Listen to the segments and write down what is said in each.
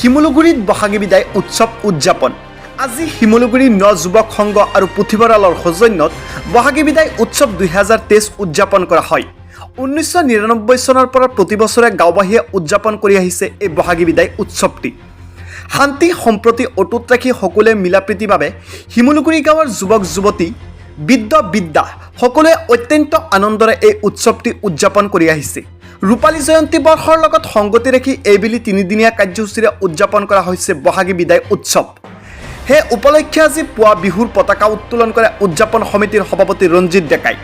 শিমলুগুৰিত বহাগী বিদায় উৎসৱ উদযাপন। আজি শিমলুগুৰি ন যুৱক সংঘ আৰু পুথিভঁৰালৰ সৌজন্যত বহাগী বিদায় উৎসৱ 2023 উদযাপন কৰা হয়। 1999 চনৰ পৰা প্ৰতি বছৰে গাঁওবাসীয়ে উদযাপন কৰি আহিছে এই বহাগী বিদায় উৎসৱটি। শান্তি সম্প্ৰতি অটুট ৰাখি সকলোৱে মিলাপ্ৰীতিৰ বাবে শিমলুগুৰি গাঁৱৰ যুৱক যুৱতী বিদ্যা সকলোৱে অত্যন্ত আনন্দৰে এই উৎসৱটি উদযাপন কৰি আহিছে। ৰূপালী জয়ন্তী বৰ্ষৰ লগত সংগতি ৰাখি এইবেলি তিনিদিনীয়া কাৰ্যসূচীৰে উদযাপন কৰা হৈছে বহাগী বিদায় উৎসৱ। সেই উপলক্ষে আজি পুৱা বিহুৰ পতাকা উত্তোলন কৰে উদযাপন সমিতিৰ সভাপতি ৰঞ্জিত ডেকাই।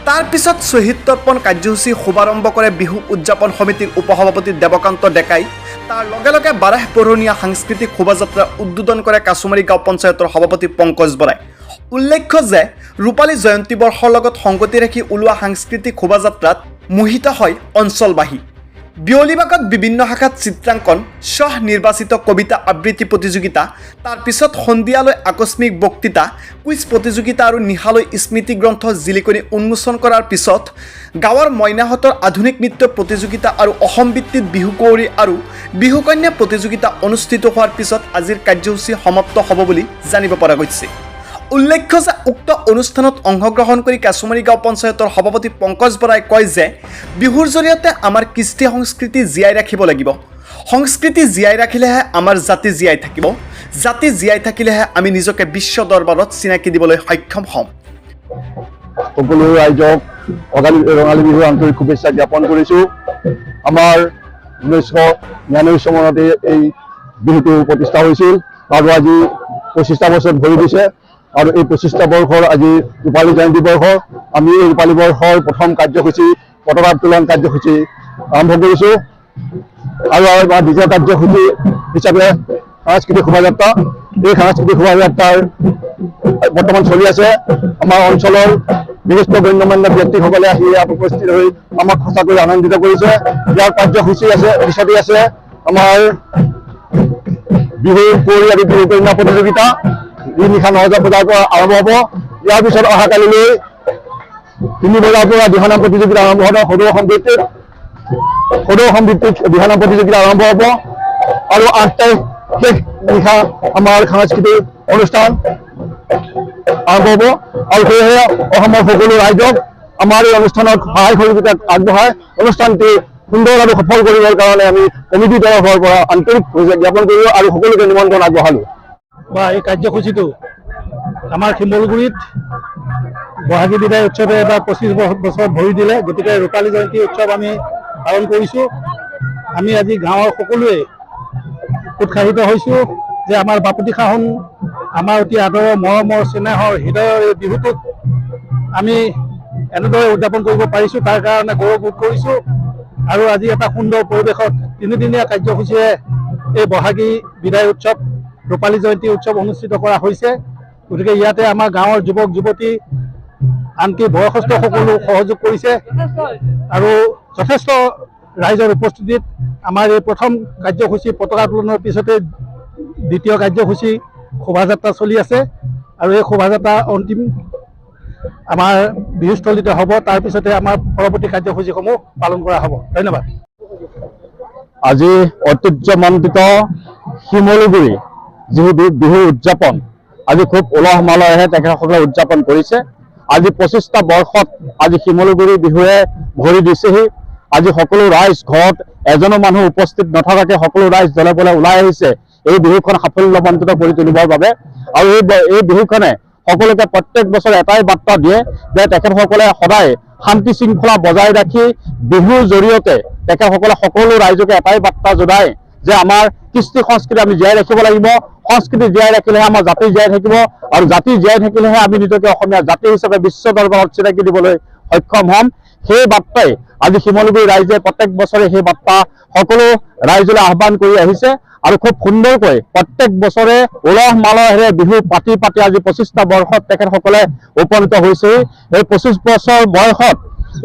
তাৰ পিছত শ্বহীদ তৰ্পণ কাৰ্যসূচী শুভাৰম্ভ কৰে বিহু উদযাপন সমিতিৰ উপসভাপতি দেৱকান্ত ডেকাই। তাৰ লগে লগে 12 পঢ়নীয়া সাংস্কৃতিক শোভাযাত্ৰা উদ্বোধন কৰে কাছুমাৰী গাঁও পঞ্চায়তৰ সভাপতি পংকজ বৰাই। উল্লেখ্য যে ৰূপালী জয়ন্তী বৰ্ষৰ লগত সংগতি ৰাখি ওলোৱা সাংস্কৃতিক শোভাযাত্ৰাত মোহিত হয় অঞ্চলবাসী। বিয়লিবাগত বিভিন্ন শাখাত চিত্ৰাংকন, স্বঃ নিৰ্বাচিত কবিতা আবৃত্তি প্ৰতিযোগিতা, তাৰ পিছত সন্ধিয়ালৈ আকস্মিক বক্তৃতা, কুইজ প্ৰতিযোগিতা আৰু নিশালৈ স্মৃতি গ্ৰন্থ জিলিকনি উন্মোচন কৰাৰ পিছত গাঁৱৰ মইনাহঁতৰ আধুনিক নৃত্য প্ৰতিযোগিতা আৰু অসম ভিত্তিত বিহু কৌৰী আৰু বিহুকন্যা প্ৰতিযোগিতা অনুষ্ঠিত হোৱাৰ পিছত আজিৰ কাৰ্যসূচী সমাপ্ত হ'ব বুলি জানিব পৰা গৈছে। উল্লেখ্য যে উক্ত অনুষ্ঠানত অংশগ্ৰহণ কৰি কাছুমাৰী গাঁও পঞ্চায়তৰ সভাপতি পংকজ বৰাই কয় যে বিহুৰ জৰিয়তে আমাৰ কৃষ্টি সংস্কৃতি জীয়াই ৰাখিব লাগিব। সংস্কৃতি জীয়াই ৰাখিলেহে আমাৰ জাতি জীয়াই থাকিব। জাতি জীয়াই থাকিলেহে আমি নিজকে বিশ্ব দৰবাৰত চিনাকি দিবলৈ সক্ষম হ'ম। সকলো ৰাইজক ৰঙালী বিহুৰ আন্তৰিক শুভেচ্ছা জ্ঞাপন কৰিছোঁ। আমাৰ 1999 চনতে এই বিহুটো প্ৰতিষ্ঠা হৈছিল আৰু আজি 25টা বছৰ ভৰি দিছে। আৰু এই 25টা বৰ্ষৰ আজি ৰূপালী জয়ন্তী বৰ্ষ। আমি এই ৰূপালী বৰ্ষৰ প্ৰথম কাৰ্যসূচী পতাকা উত্তোলন কাৰ্যসূচী আৰম্ভ কৰিছোঁ আৰু আমাৰ দ্বিতীয় কাৰ্যসূচী হিচাপে সাংস্কৃতিক শোভাযাত্ৰা। এই সাংস্কৃতিক শোভাযাত্ৰাৰ বৰ্তমান চলি আছে। আমাৰ অঞ্চলৰ বিশিষ্ট গণ্যমান্য ব্যক্তিসকলে আহি ইয়াত উপস্থিত হৈ আমাক সঁচাকৈ আনন্দিত কৰিছে। ইয়াৰ কাৰ্যসূচী আছে পিছতে আছে আমাৰ বিহু কৌৰী আৰু বিহু কন্যা প্ৰতিযোগিতা। নিশা 9 বজাৰ পৰা আৰম্ভ হ'ব। ইয়াৰ পিছত অহাকালিলৈ 3 বজাৰ পৰা দিহানাম প্ৰতিযোগিতা আৰম্ভ হ'ব। সদৌ সমৃদ্ধিক দিহানাম প্ৰতিযোগিতা আৰম্ভ হ'ব আৰু 8 তাৰিখ শেষ নিশা আমাৰ সাংস্কৃতিক অনুষ্ঠান আৰম্ভ হ'ব। আৰু সেয়েহে অসমৰ সকলো ৰাইজক আমাৰ এই অনুষ্ঠানত সহায় সহযোগিতা আগবঢ়াই অনুষ্ঠানটি সুন্দৰ আৰু সফল কৰিবৰ কাৰণে আমি কমিটিৰ তৰফৰ পৰা আন্তৰিক জ্ঞাপন কৰিলোঁ আৰু সকলোকে নিমন্ত্ৰণ আগবঢ়ালোঁ। এই কাৰ্যসূচীটো আমাৰ শিমলুগুৰিত বহাগী বিদায় উৎসৱে এবাৰ 25 বছৰ ভৰি দিলে। গতিকে ৰূপালী জয়ন্তী উৎসৱ আমি পালন কৰিছোঁ। আমি আজি গাঁৱৰ সকলোৱে উৎসাহিত হৈছোঁ যে আমাৰ বাপতিসাহোন আমাৰ অতি আদৰৰ মৰমৰ স্নেহৰ হৃদয়ৰ এই বিহুটোক আমি এনেদৰে উদযাপন কৰিব পাৰিছোঁ, তাৰ কাৰণে গৌৰৱ বোধ কৰিছোঁ। আৰু আজি এটা সুন্দৰ পৰিৱেশত 3দিনীয়া কাৰ্যসূচীৰে এই বহাগী বিদায় উৎসৱ ৰূপালী জয়ন্তী উৎসৱ অনুষ্ঠিত কৰা হৈছে। গতিকে ইয়াতে আমাৰ গাঁৱৰ যুৱক যুৱতী আনকি বয়সস্থ সকলো সহযোগ কৰিছে আৰু যথেষ্ট ৰাইজৰ উপস্থিতিত আমাৰ এই প্ৰথম কাৰ্যসূচী পতাকা উত্তোলনৰ পিছতে দ্বিতীয় কাৰ্যসূচী শোভাযাত্ৰা চলি আছে আৰু এই শোভাযাত্ৰা অন্তিম আমাৰ বিহুস্থলীতে হ'ব। তাৰ পিছতে আমাৰ পৰৱৰ্তী কাৰ্যসূচীসমূহ পালন কৰা হ'ব। ধন্যবাদ। আজি ঐতিহ্যমণ্ডিত শিমলুগুৰি বিহু উদযাপন আজি খুব উলহ মালহেৰে তেখেতসকলে উদযাপন কৰিছে। আজি 25টা বৰ্ষত আজি শিমলুগুৰি বিহুৱে ভৰি দিছেহি। আজি সকলো ৰাইজ ঘৰত এজনো মানুহ উপস্থিত নথকাকৈ সকলো ৰাইজ দলে বলে ওলাই আহিছে এই বিহুখন সাফল্যমণ্ডিত কৰি তুলিবৰ বাবে। আৰু এই বিহুখনে সকলোকে প্ৰত্যেক বছৰে এটাই বাৰ্তা দিয়ে যে তেখেতসকলে সদায় শান্তি শৃংখলা বজাই ৰাখি বিহুৰ জৰিয়তে তেখেতসকলে সকলো ৰাইজকে এটাই বাৰ্তা জনায় যে আমাৰ কৃষ্টি সংস্কৃতি আমি জীয়াই ৰাখিব লাগিব। সংস্কৃতি জীয়াই ৰাখিলেহে আমাৰ জাতি জীয়াই থাকিব আৰু জাতি জীয়াই থাকিলেহে আমি নিজকে অসমীয়া জাতি হিচাপে বিশ্ব দৰবাৰত চিনাকি দিবলৈ সক্ষম হ'ম। সেই বাৰ্তাই আজি শিমলুগুৰি ৰাইজে প্ৰত্যেক বছৰে সেই বাৰ্তা সকলো ৰাইজলৈ আহ্বান কৰি আহিছে আৰু খুব সুন্দৰকৈ প্ৰত্যেক বছৰে উলহ মালহেৰে বিহু পাতি আজি 25টা বৰ্ষত তেখেতসকলে উপনীত হৈছে। এই 25 বছৰ বয়সত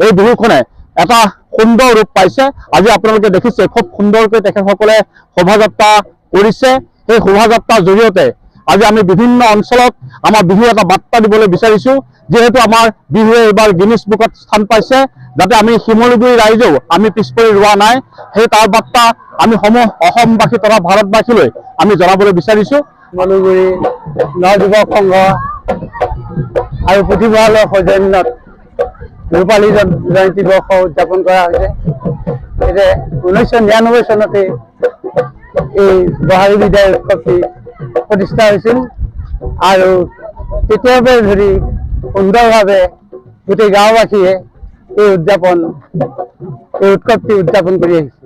এই বিহুখনে এটা সুন্দৰ ৰূপ পাইছে। আজি আপোনালোকে দেখিছে খুব সুন্দৰকৈ তেখেতসকলে শোভাযাত্ৰা কৰিছে। সেই শোভাযাত্ৰাৰ জৰিয়তে আজি আমি বিভিন্ন অঞ্চলত আমাৰ বিহু এটা বাৰ্তা দিবলৈ বিচাৰিছোঁ যিহেতু আমাৰ বিহুৱে এইবাৰ গিনিছ বুকত স্থান পাইছে যাতে আমি শিমলুগুৰি ৰাইজেও আমি পিছ পৰি ৰোৱা নাই সেই তাৰ বাৰ্তা আমি সমূহ অসমবাসী তথা ভাৰতবাসীলৈ আমি জনাবলৈ বিচাৰিছোঁ। শিমলুগুৰি নৱযুৱক সংঘ আৰু পুথিভঁৰালৰ সৌজন্যত ৰূপালী জয়ন্তী বৰ্ষ উদযাপন কৰা হৈছে। এতিয়া 1999 চনতে এই বহাগী বিদায় উৎসৱটি প্ৰতিষ্ঠা হৈছিল আৰু তেতিয়াৰ পৰা ধৰি সুন্দৰভাৱে গোটেই গাঁওবাসীয়ে এই উৎসৱটি উদযাপন কৰি আহিছে।